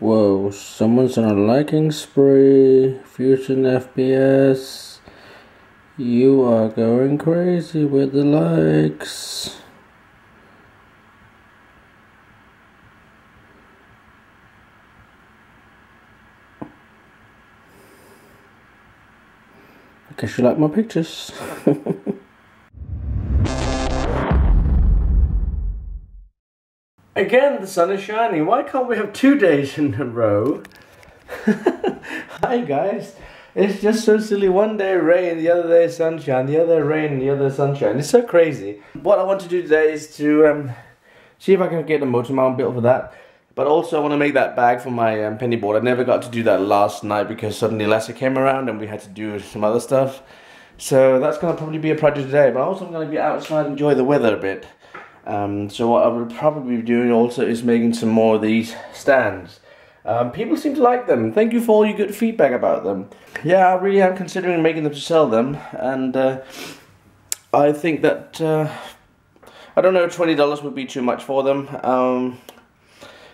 Whoa, someone's on a liking spree. Fusion FPS. You are going crazy with the likes. I guess you like my pictures. Again, the sun is shining. Why can't we have 2 days in a row? Hi guys. It's just so silly. One day rain, the other day sunshine, the other rain, the other sunshine. It's so crazy. What I want to do today is to see if I can get a motor mount built for that. But also I want to make that bag for my penny board. I never got to do that last night because suddenly Lessa came around and we had to do some other stuff. So that's going to probably be a project today. But also I'm going to be outside and enjoy the weather a bit. So what I will probably be doing also is making some more of these stands. People seem to like them. Thank you for all your good feedback about them. Yeah, I really am considering making them to sell them, and I think that I don't know, $20 would be too much for them,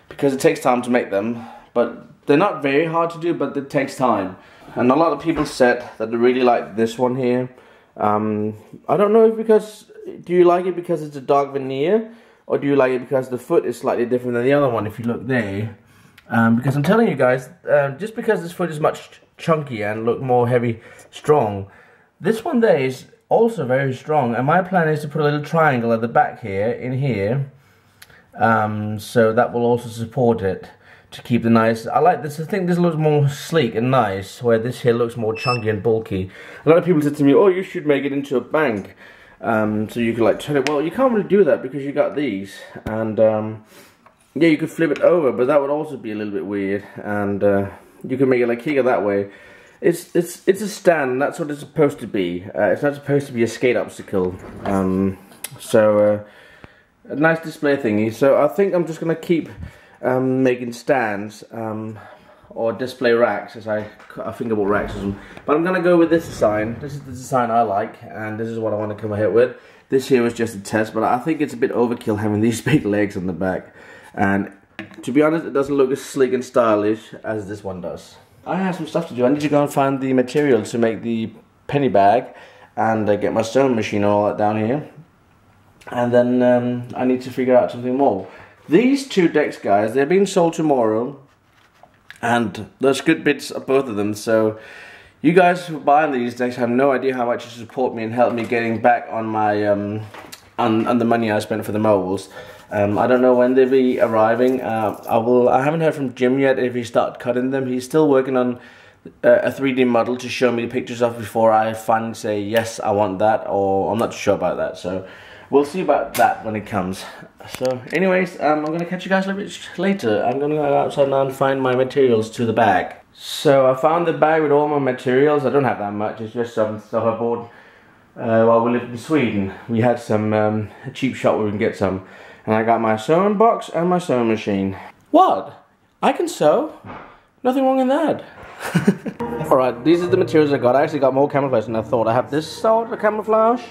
because it takes time to make them. But they're not very hard to do, but it takes time. And a lot of people said that they really like this one here. I don't know if because, do you like it because it's a dark veneer, or do you like it because the foot is slightly different than the other one if you look there? Because I'm telling you guys, just because this foot is much chunkier and look more heavy, strong, this one there is also very strong, and my plan is to put a little triangle at the back here, in here, so that will also support it to keep the nice. I like this. I think this looks more sleek and nice, where this here looks more chunky and bulky. A lot of people said to me, oh, you should make it into a bank, so you could like turn it. Well, you can't really do that because you got these, and yeah, you could flip it over, but that would also be a little bit weird. And you can make it like here that way. It's a stand. That's what it's supposed to be. It's not supposed to be a skate obstacle. So a nice display thingy. So I think I'm just gonna keep making stands or display racks, as I fingerboard racks. But I'm gonna go with this design. This is the design I like, and this is what I want to come ahead with. This here was just a test, but I think it's a bit overkill having these big legs on the back. And to be honest, it doesn't look as sleek and stylish as this one does. I have some stuff to do. I need to go and find the materials to make the penny bag, and get my sewing machine and all that down here. And then I need to figure out something more. These two decks, guys, they're being sold tomorrow, and there's good bits of both of them. So you guys who are buying these decks have no idea how much you support me and help me getting back on my on the money I spent for the molds. I don't know when they'll be arriving. I haven't heard from Jim yet if he started cutting them. He's still working on a 3D model to show me the pictures of before I finally say yes, I want that, or I'm not sure about that. So we'll see about that when it comes. So anyways, I'm going to catch you guys a little bit later. I'm going to go outside now and find my materials to the bag. So I found the bag with all my materials. I don't have that much. It's just some stuff I bought while we lived in Sweden. We had some a cheap shop where we can get some. And I got my sewing box and my sewing machine. What? I can sew? Nothing wrong in that. Alright, these are the materials I got. I actually got more camouflage than I thought. I have this sort of camouflage,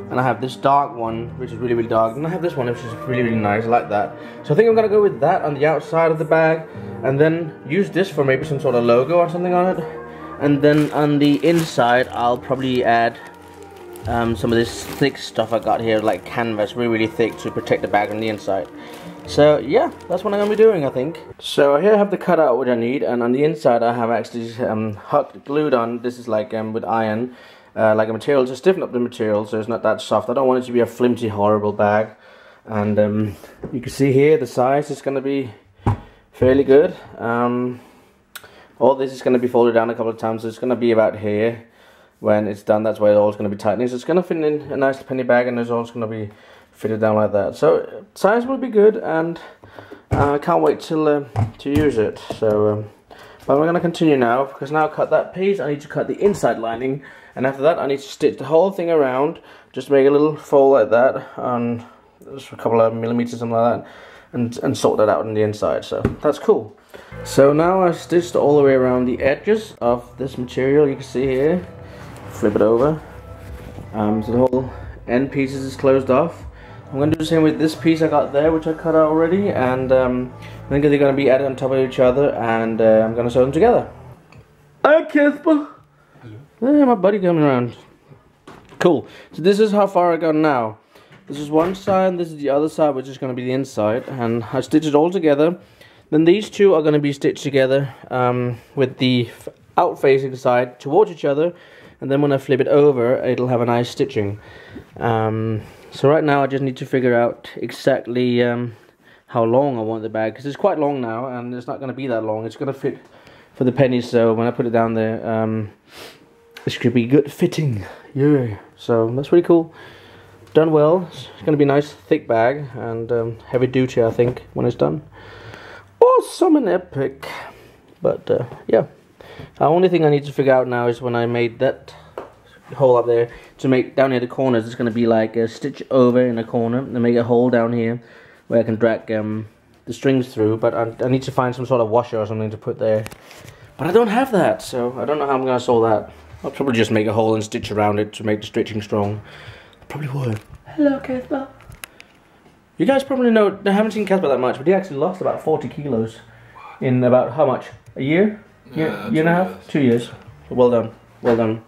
and I have this dark one, which is really, really dark. And I have this one, which is really, really nice. I like that. So I think I'm going to go with that on the outside of the bag, and then use this for maybe some sort of logo or something on it. And then on the inside, I'll probably add some of this thick stuff I got here, like canvas, really, really thick, to protect the bag on the inside. So yeah, that's what I'm going to be doing, I think. So here I have the cutout what I need, and on the inside I have actually hot glued on. This is like with iron, like a material to stiffen up the material so it's not that soft. I don't want it to be a flimsy, horrible bag. And you can see here the size is going to be fairly good. All this is going to be folded down a couple of times, so it's going to be about here. When it's done, that's where it's all going to be tightening. So it's going to fit in a nice penny bag, and it's also going to be fitted down like that. So size will be good, and I can't wait till to use it. So, but we're going to continue now, because now I cut that piece. I need to cut the inside lining, and after that I need to stitch the whole thing around. Just make a little fold like that, on just a couple of millimeters, something like that, and sort that out on the inside. So that's cool. So now I've stitched all the way around the edges of this material. You can see here. Flip it over, so the whole end pieces is closed off. I'm going to do the same with this piece I got there, which I cut out already, and I think they're going to be added on top of each other, and I'm going to sew them together. Hi, Casper. Hello. Yeah, my buddy coming around. Cool. So this is how far I got now. This is one side, and this is the other side, which is going to be the inside, and I stitch it all together. Then these two are going to be stitched together with the out-facing side towards each other, and then when I flip it over, it'll have a nice stitching. So right now I just need to figure out exactly how long I want the bag, because it's quite long now, and it's not going to be that long. It's going to fit for the pennies, so when I put it down there, it should be good fitting. Yeah, so that's pretty cool. Done well. It's going to be a nice thick bag, and heavy duty, I think, when it's done. Awesome and epic. But yeah, the only thing I need to figure out now is when I made that hole up there, to make down near the corners, it's going to be like a stitch over in a corner and make a hole down here where I can drag the strings through. But I need to find some sort of washer or something to put there, but I don't have that, so I don't know how I'm going to solve that. I'll probably just make a hole and stitch around it to make the stitching strong. I probably would. Hello, Casper. You guys probably know, I haven't seen Casper that much, but he actually lost about 40 kilos in about how much? A year? Year and a half? 2 years. Well done. Well done.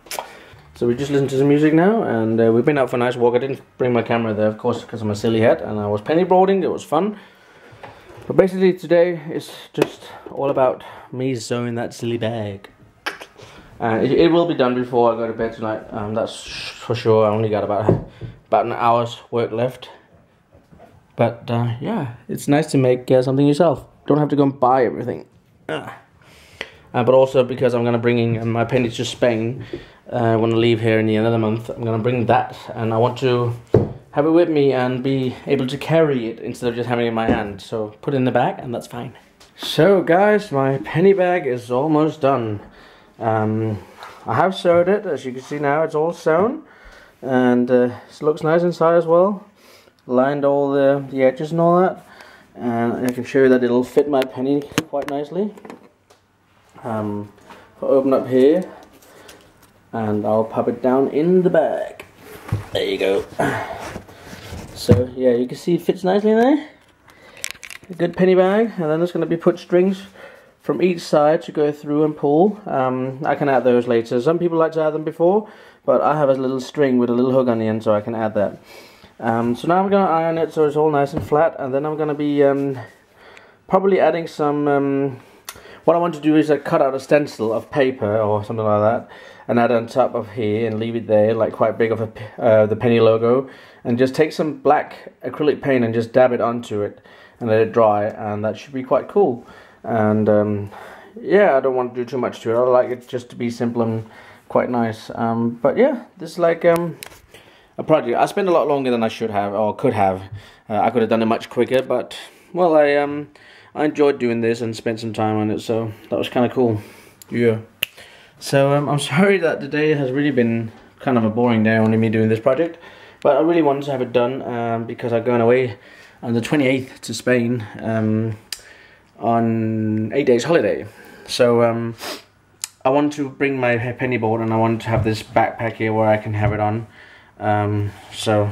So we just listened to some music now, and we've been out for a nice walk. I didn't bring my camera there, of course, because I'm a silly head, and I was pennyboarding. It was fun. But basically today is just all about me sewing that silly bag. It will be done before I go to bed tonight. That's for sure. I only got about an hour's work left. But yeah, it's nice to make something yourself. Don't have to go and buy everything. But also because I'm going to bring in my pennies to Spain when I leave here in the end of the month. I'm going to bring that, and I want to have it with me and be able to carry it instead of just having it in my hand. So put it in the bag, and that's fine. So guys, my penny bag is almost done. I have sewed it, as you can see now. It's all sewn, and it looks nice inside as well. Lined all the edges and all that, and I can show you that it'll fit my penny quite nicely. I'll open up here, and I'll pop it down in the bag. There you go. So yeah, you can see it fits nicely in there. A good penny bag, and then there's going to be put strings from each side to go through and pull. I can add those later. Some people like to add them before, but I have a little string with a little hook on the end, so I can add that. So now I'm going to iron it so it's all nice and flat, and then I'm going to be probably adding some, what I want to do is cut out a stencil of paper or something like that, and add it on top of here and leave it there, like quite big of the penny logo, and just take some black acrylic paint and just dab it onto it and let it dry, and that should be quite cool. And yeah, I don't want to do too much to it. I like it just to be simple and quite nice. But yeah, this is like a project. I spent a lot longer than I should have, or could have. I could have done it much quicker, but well, I enjoyed doing this and spent some time on it, so that was kind of cool. Yeah. So I'm sorry that today has really been kind of a boring day, only me doing this project, but I really wanted to have it done because I'm going away on the 28th to Spain on 8 days holiday. So I want to bring my penny board, and I want to have this backpack here where I can have it on, so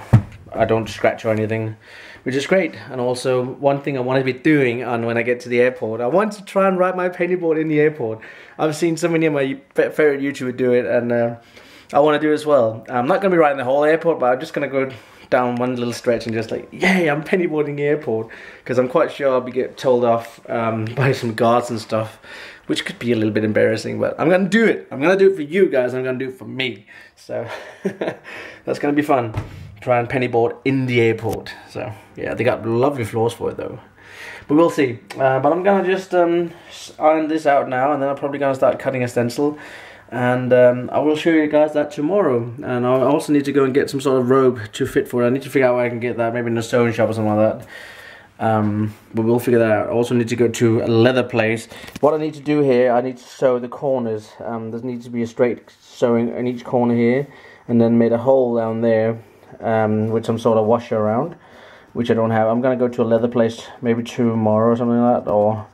I don't scratch or anything, which is great. And also, one thing I want to be doing on when I get to the airport, I want to try and ride my penny board in the airport. I've seen so many of my favorite YouTubers do it, and I want to do it as well. I'm not going to be riding the whole airport, but I'm just going to go down one little stretch and just like, yay, I'm pennyboarding the airport, because I'm quite sure I'll be get told off by some guards and stuff, which could be a little bit embarrassing, but I'm gonna do it. I'm gonna do it for you guys. I'm gonna do it for me. So that's gonna be fun. Try and pennyboard in the airport. So yeah, they got lovely floors for it though. But we'll see. But I'm gonna just iron this out now, and then I'm probably gonna start cutting a stencil. And I will show you guys that tomorrow. And I also need to go and get some sort of robe to fit for it. I need to figure out where I can get that, maybe in a sewing shop or something like that. But we'll figure that out. I also need to go to a leather place. What I need to do here, I need to sew the corners. There needs to be a straight sewing in each corner here, and then made a hole down there with some sort of washer around, which I don't have. I'm gonna go to a leather place maybe tomorrow or something like that, or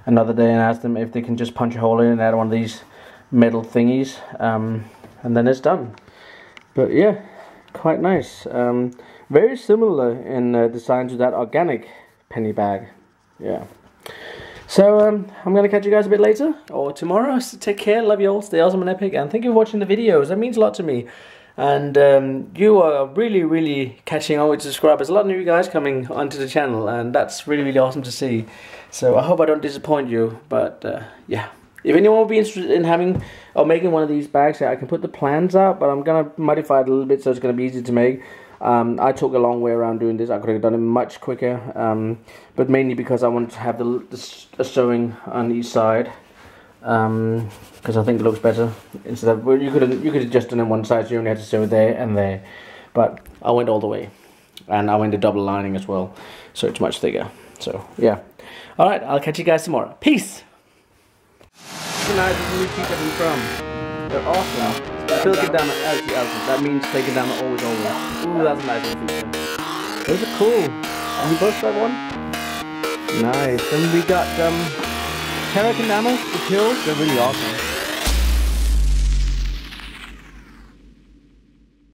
another day, and ask them if they can just punch a hole in and add one of these metal thingies, and then it's done. But yeah, quite nice. Very similar in design to that organic penny bag. Yeah. So I'm gonna catch you guys a bit later or tomorrow. So take care, love you all, stay awesome and epic, and thank you for watching the videos. That means a lot to me. And you are really catching on with subscribers. A lot of new guys coming onto the channel, and that's really awesome to see. So I hope I don't disappoint you, but yeah. If anyone would be interested in having or making one of these bags, I can put the plans out, but I'm gonna modify it a little bit so it's gonna be easy to make. I took a long way around doing this. I could have done it much quicker, but mainly because I wanted to have the sewing on each side, because I think it looks better. Instead of, well, you could have just done it one side, so you only had to sew there and there, but I went all the way, and I went to double lining as well, so it's much thicker. So yeah, all right, I'll catch you guys tomorrow. Peace. Recognize the new teeth I've been from. They're awesome. Silicon down that means taking down the always. Ooh, that's a nice little feature. Those are cool. And you both got one? Nice. And we got Terra Kendama, the pills. They're really awesome.